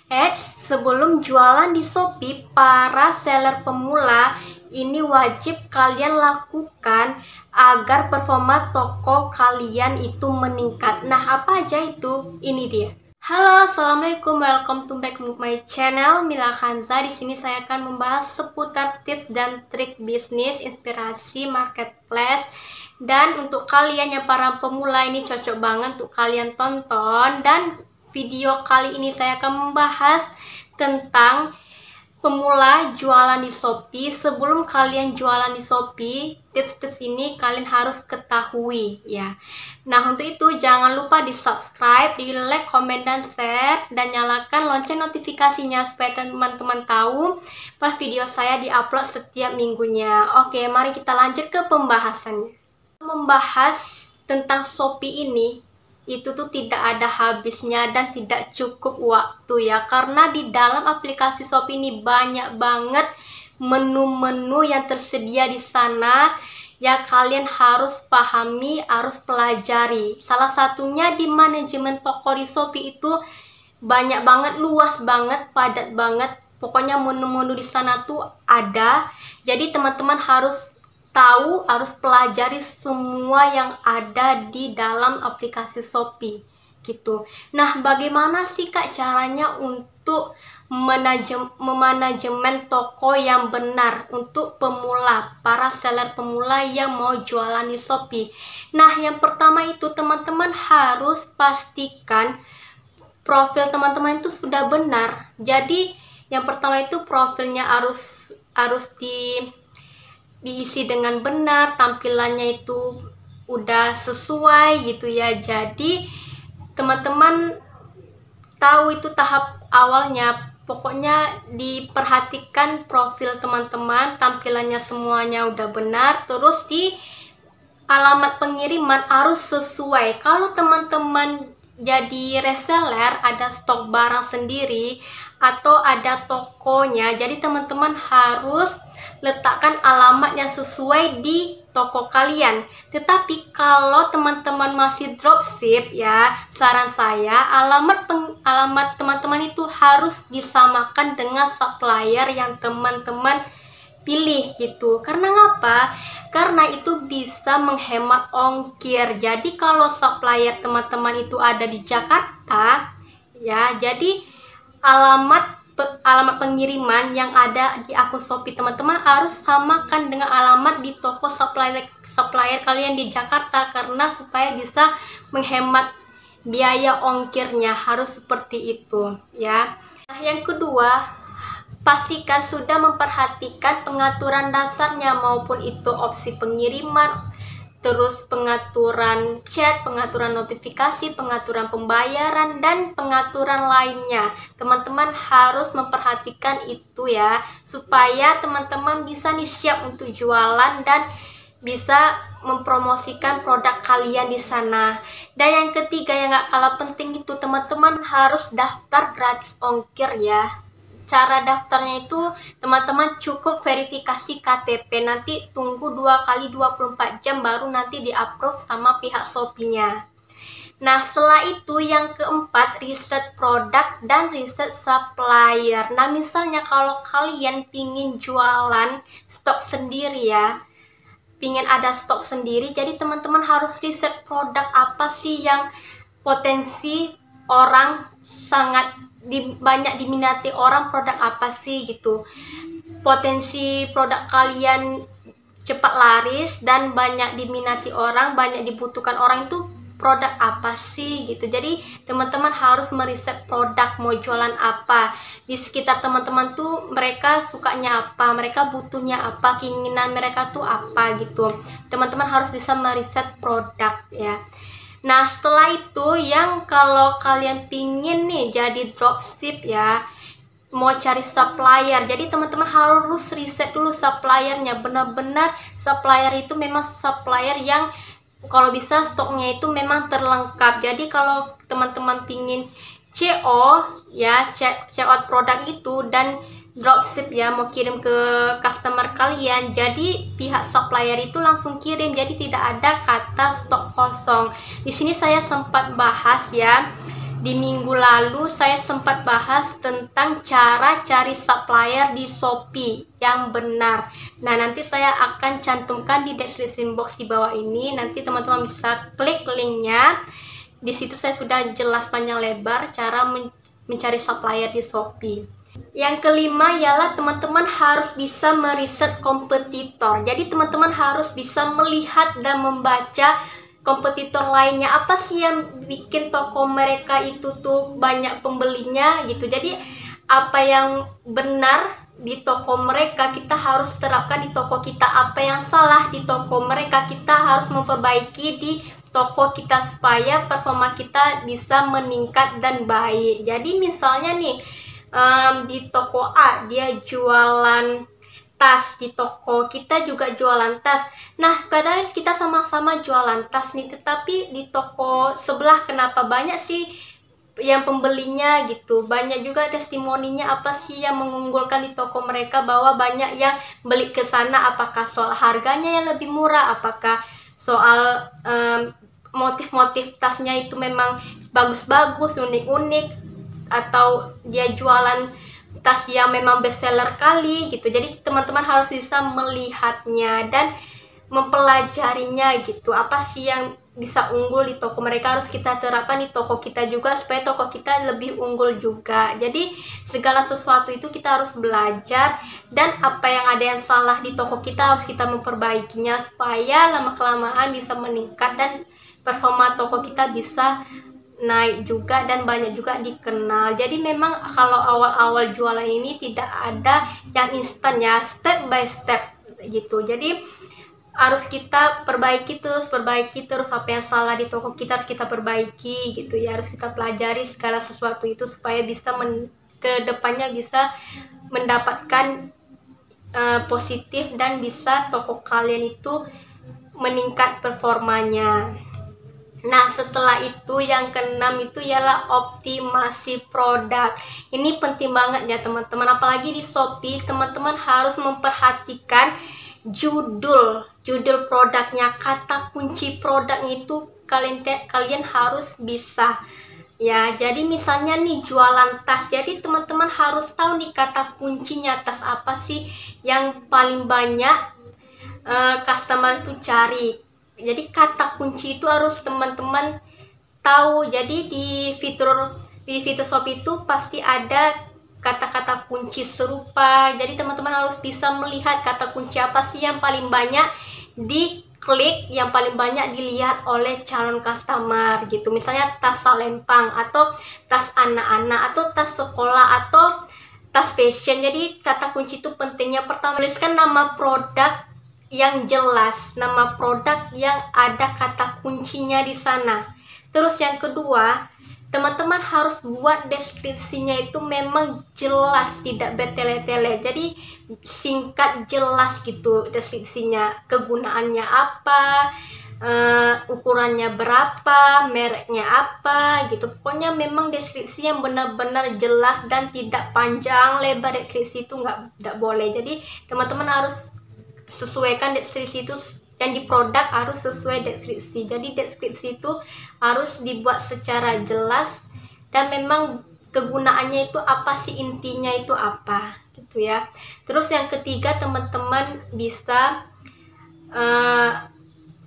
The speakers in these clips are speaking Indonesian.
Sebelum jualan di Shopee, para seller pemula ini wajib kalian lakukan agar performa toko kalian itu meningkat. Nah, apa aja itu? Ini dia. Halo, assalamualaikum, welcome to back to my channel Mila Khanza. Di sini saya akan membahas seputar tips dan trik bisnis, inspirasi marketplace. Dan untuk kalian yang para pemula ini cocok banget untuk kalian tonton. Dan video kali ini saya akan membahas tentang pemula jualan di Shopee. Sebelum kalian jualan di Shopee, tips-tips ini kalian harus ketahui ya. Nah, untuk itu jangan lupa di subscribe, di like, komen, dan share, dan nyalakan lonceng notifikasinya supaya teman-teman tahu pas video saya diupload setiap minggunya. Oke, mari kita lanjut ke pembahasannya. Membahas tentang Shopee ini itu tuh tidak ada habisnya dan tidak cukup waktu ya, karena di dalam aplikasi Shopee ini banyak banget menu-menu yang tersedia di sana ya. Kalian harus pahami, harus pelajari. Salah satunya di manajemen toko di Shopee itu banyak banget, luas banget, padat banget. Pokoknya menu-menu di sana tuh ada. Jadi teman-teman harus tahu, harus pelajari semua yang ada di dalam aplikasi Shopee gitu. Nah, bagaimana sih Kak caranya untuk memanajemen toko yang benar untuk pemula, para seller pemula yang mau jualan di Shopee? Nah, yang pertama itu teman-teman harus pastikan profil teman-teman itu sudah benar. Jadi yang pertama itu profilnya harus diisi dengan benar, tampilannya itu udah sesuai gitu ya. Jadi teman-teman tahu itu tahap awalnya, pokoknya diperhatikan profil teman-teman, tampilannya semuanya udah benar. Terus di alamat pengiriman harus sesuai. Kalau teman-teman jadi reseller, ada stok barang sendiri atau ada tokonya, jadi teman-teman harus letakkan alamat yang sesuai di toko kalian. Tetapi kalau teman-teman masih dropship ya, saran saya alamat teman-teman itu harus disamakan dengan supplier yang teman-teman pilih gitu. Karena ngapa? Karena itu bisa menghemat ongkir. Jadi kalau supplier teman-teman itu ada di Jakarta ya, jadi alamat pengiriman yang ada di akun Shopee teman-teman harus samakan dengan alamat di toko supplier kalian di Jakarta, karena supaya bisa menghemat biaya ongkirnya. Harus seperti itu ya. Nah, yang kedua, pastikan sudah memperhatikan pengaturan dasarnya, maupun itu opsi pengiriman, terus pengaturan chat, pengaturan notifikasi, pengaturan pembayaran, dan pengaturan lainnya. Teman-teman harus memperhatikan itu ya, supaya teman-teman bisa nih siap untuk jualan dan bisa mempromosikan produk kalian di sana. Dan yang ketiga yang gak kalah penting itu, teman-teman harus daftar gratis ongkir ya. Cara daftarnya itu teman-teman cukup verifikasi KTP, nanti tunggu 2 kali 24 jam baru nanti di-approve sama pihak Shopee-nya. Nah, setelah itu yang keempat, riset produk dan riset supplier. Nah, misalnya kalau kalian pingin jualan stok sendiri ya, pingin ada stok sendiri, jadi teman-teman harus riset produk apa sih yang potensi orang sangat banyak diminati orang, produk apa sih gitu. Potensi produk kalian cepat laris dan banyak diminati orang, banyak dibutuhkan orang, itu produk apa sih gitu. Jadi teman-teman harus meriset produk, mau jualan apa, di sekitar teman-teman tuh mereka sukanya apa, mereka butuhnya apa, keinginan mereka tuh apa gitu. Teman-teman harus bisa meriset produk ya. Nah, setelah itu yang kalau kalian pingin nih jadi dropship ya, mau cari supplier, jadi teman-teman harus riset dulu suppliernya. Benar-benar supplier itu memang supplier yang kalau bisa stoknya itu memang terlengkap. Jadi kalau teman-teman pingin CO ya, check out produk itu dan dropship ya, mau kirim ke customer kalian, jadi pihak supplier itu langsung kirim, jadi tidak ada kata stok kosong. Di sini saya sempat bahas ya di minggu lalu saya sempat bahas tentang cara cari supplier di Shopee yang benar. Nah, nanti saya akan cantumkan di description box di bawah ini. Nanti teman-teman bisa klik linknya. Di situ saya sudah jelas panjang lebar cara mencari supplier di Shopee. Yang kelima ialah teman-teman harus bisa meriset kompetitor. Jadi teman-teman harus bisa melihat dan membaca kompetitor lainnya, apa sih yang bikin toko mereka itu tuh banyak pembelinya gitu. Jadi apa yang benar di toko mereka kita harus terapkan di toko kita, apa yang salah di toko mereka kita harus memperbaiki di toko kita supaya performa kita bisa meningkat dan baik. Jadi misalnya nih di toko A dia jualan tas, di toko kita juga jualan tas. Nah, kadang kita sama-sama jualan tas nih, tetapi di toko sebelah kenapa banyak sih yang pembelinya gitu. Banyak juga testimoninya apa sih yang mengunggulkan di toko mereka, bahwa banyak yang beli ke sana. Apakah soal harganya yang lebih murah, apakah soal motif-motif tasnya itu memang bagus-bagus, unik-unik, atau dia jualan tas yang memang bestseller kali gitu. Jadi teman-teman harus bisa melihatnya dan mempelajarinya gitu. Apa sih yang bisa unggul di toko mereka harus kita terapkan di toko kita juga supaya toko kita lebih unggul juga. Jadi segala sesuatu itu kita harus belajar, dan apa yang ada yang salah di toko kita harus kita memperbaikinya supaya lama-kelamaan bisa meningkat dan performa toko kita bisa naik juga dan banyak juga dikenal. Jadi memang kalau awal-awal jualan ini tidak ada yang instan ya, step by step gitu. Jadi harus kita perbaiki terus apa yang salah di toko kita perbaiki gitu ya. Harus kita pelajari segala sesuatu itu supaya bisa ke depannya bisa mendapatkan positif dan bisa toko kalian itu meningkat performanya. Nah, setelah itu yang keenam itu ialah optimasi produk. Ini penting banget ya teman-teman, apalagi di Shopee. Teman-teman harus memperhatikan judul produknya, kata kunci produknya itu kalian harus bisa ya. Jadi misalnya nih jualan tas, jadi teman-teman harus tahu nih kata kuncinya tas apa sih yang paling banyak customer itu cari. Jadi kata kunci itu harus teman-teman tahu. Jadi di fitur Shopee itu pasti ada kata-kata kunci serupa. Jadi teman-teman harus bisa melihat kata kunci apa sih yang paling banyak diklik, yang paling banyak dilihat oleh calon customer gitu. Misalnya tas Salempang, atau tas anak-anak, atau tas sekolah, atau tas fashion. Jadi kata kunci itu pentingnya. Pertama, tuliskan nama produk yang jelas, nama produk yang ada kata kuncinya di sana. Terus yang kedua, teman-teman harus buat deskripsinya itu memang jelas, tidak bertele-tele. Jadi singkat, jelas gitu deskripsinya. Kegunaannya apa, ukurannya berapa, mereknya apa gitu. Pokoknya memang deskripsi yang benar-benar jelas dan tidak panjang lebar. Deskripsi itu nggak boleh. Jadi teman-teman harus sesuaikan deskripsi itu, yang di produk harus sesuai deskripsi. Jadi deskripsi itu harus dibuat secara jelas dan memang kegunaannya itu apa sih, intinya itu apa gitu ya. Terus yang ketiga, teman-teman bisa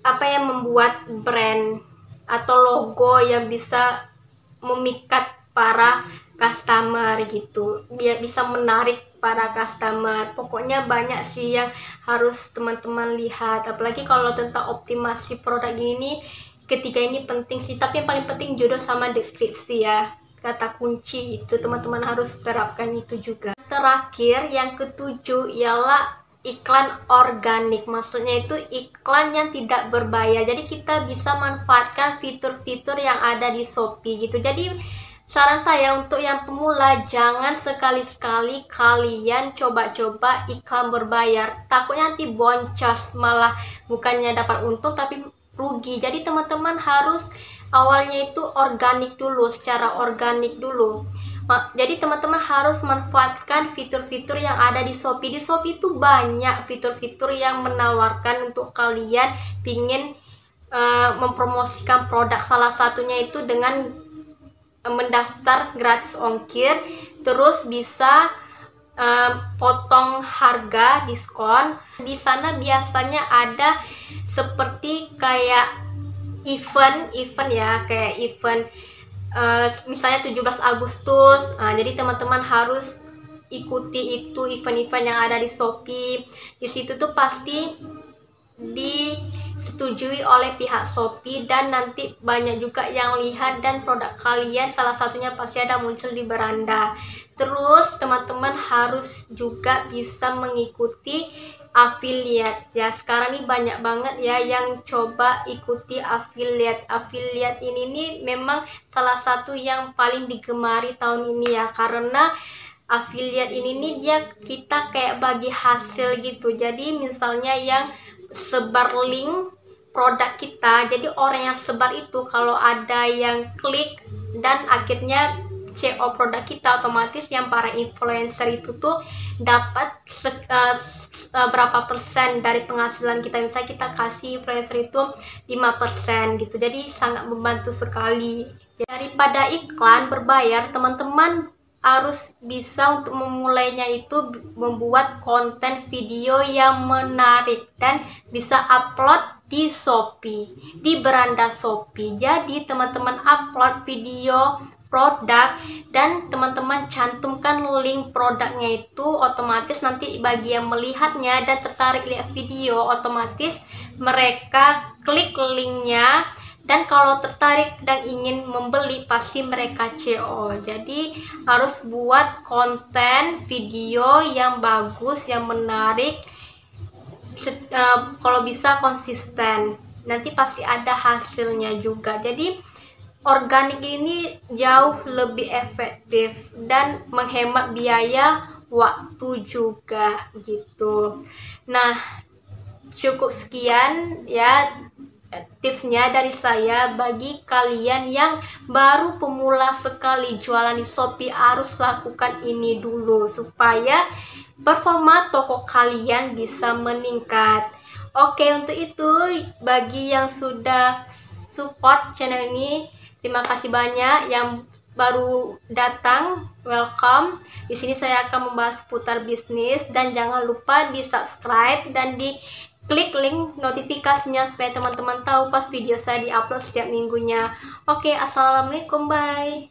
apa yang membuat brand atau logo yang bisa memikat para customer gitu, biar bisa menarik para customer. Pokoknya banyak sih yang harus teman-teman lihat, apalagi kalau tentang optimasi produk ini. Ketiga ini penting sih, tapi yang paling penting judul sama deskripsi ya, kata kunci itu teman-teman harus terapkan itu juga. Terakhir yang ketujuh ialah iklan organik. Maksudnya itu iklan yang tidak berbayar. Jadi kita bisa manfaatkan fitur-fitur yang ada di Shopee gitu. Jadi saran saya untuk yang pemula, jangan sekali-sekali kalian coba-coba iklan berbayar. Takutnya nanti boncos, malah bukannya dapat untung tapi rugi. Jadi teman-teman harus awalnya itu organik dulu, secara organik dulu. Jadi teman-teman harus manfaatkan fitur-fitur yang ada di Shopee. Di Shopee itu banyak fitur-fitur yang menawarkan untuk kalian pingin mempromosikan produk. Salah satunya itu dengan mendaftar gratis ongkir, terus bisa potong harga, diskon. Di sana biasanya ada seperti kayak event ya, kayak event misalnya 17 Agustus. Jadi teman-teman harus ikuti itu event-event yang ada di Shopee. Di situ tuh pasti disetujui oleh pihak Shopee, dan nanti banyak juga yang lihat dan produk kalian salah satunya pasti ada muncul di beranda. Terus teman-teman harus juga bisa mengikuti affiliate ya. Sekarang ini banyak banget ya yang coba ikuti affiliate. Affiliate ini nih memang salah satu yang paling digemari tahun ini ya, karena affiliate ini nih dia kita kayak bagi hasil gitu. Jadi misalnya yang sebar link produk kita, jadi orang yang sebar itu kalau ada yang klik dan akhirnya CO produk kita, otomatis yang para influencer itu tuh dapat berapa persen dari penghasilan kita. Misalnya kita kasih influencer itu 5% gitu, jadi sangat membantu sekali. Daripada iklan berbayar, teman-teman harus bisa untuk memulainya itu membuat konten video yang menarik dan bisa upload di Shopee, di beranda Shopee. Jadi teman-teman upload video produk dan teman-teman cantumkan link produknya itu, otomatis nanti bagi yang melihatnya dan tertarik lihat video, otomatis mereka klik linknya, dan kalau tertarik dan ingin membeli pasti mereka CO. Jadi harus buat konten video yang bagus, yang menarik, kalau bisa konsisten, nanti pasti ada hasilnya juga. Jadi organik ini jauh lebih efektif dan menghemat biaya waktu juga gitu. Nah, cukup sekian ya tipsnya dari saya. Bagi kalian yang baru pemula sekali jualan di Shopee, harus lakukan ini dulu supaya performa toko kalian bisa meningkat. Oke, untuk itu bagi yang sudah support channel ini, terima kasih banyak. Yang baru datang, welcome. Di sini saya akan membahas seputar bisnis, dan jangan lupa di subscribe dan di klik link notifikasinya supaya teman-teman tahu pas video saya diupload setiap minggunya. Oke, assalamualaikum, bye.